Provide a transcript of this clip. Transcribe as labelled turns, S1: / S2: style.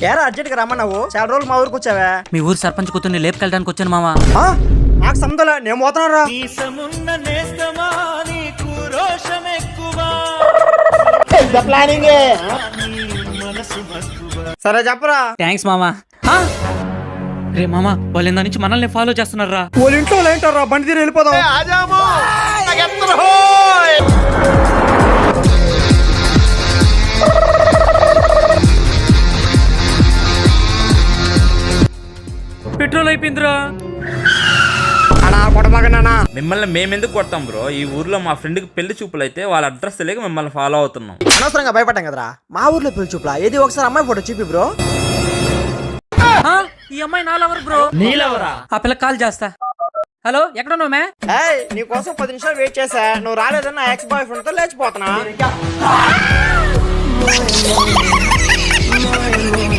S1: ఏరా అర్జెంట్ గా రమ్మన్నావు, చాలా రోజులు మా ఊరికి వచ్చావా?
S2: మీ ఊరు సర్పంచ్ కూతుర్ని లేపుకెళ్ళడానికి వచ్చాను మామ.
S1: నాకు సంతలే, నేను పోతున్నారా. సరే చెప్పరా.
S2: థ్యాంక్స్ మామా. రే మామా, వాళ్ళు ఇందా నుంచి మనల్ని ఫాలో చేస్తున్నారా?
S1: వాళ్ళ ఇంట్లో ఏంటారా, బండి తీరు వెళ్ళిపోదాం.
S2: పెట్రోల్ అయిపోయిందిరా.
S3: మిమ్మల్ని మేమెందుకు కొడతాం బ్రో? ఈ ఊర్లో మా ఫ్రెండ్ కి పెళ్లి చూపులు అయితే వాళ్ళ అడ్రస్ తెలియక మిమ్మల్ని ఫాలో అవుతున్నాం.
S1: అనవసరంగా భయపడ్డాం కదరా. మా ఊర్లో పెళ్లి చూపులా? ఏది ఒకసారి అమ్మాయి ఫోటో చూపి బ్రో.
S2: ఈ అమ్మాయి నాలెవరు బ్రో? నీలెవరా? ఆ పిల్ల కాల్ చేస్తా. హలో, ఎక్కడ ఉన్నావు మే?
S1: నీ కోసం 10 నిమిషాలు వెయిట్ చేసా, నువ్వు రాలేదని నా ఎక్స్ బాయ్ ఫ్రెండ్ తో లేచిపోతున్నా.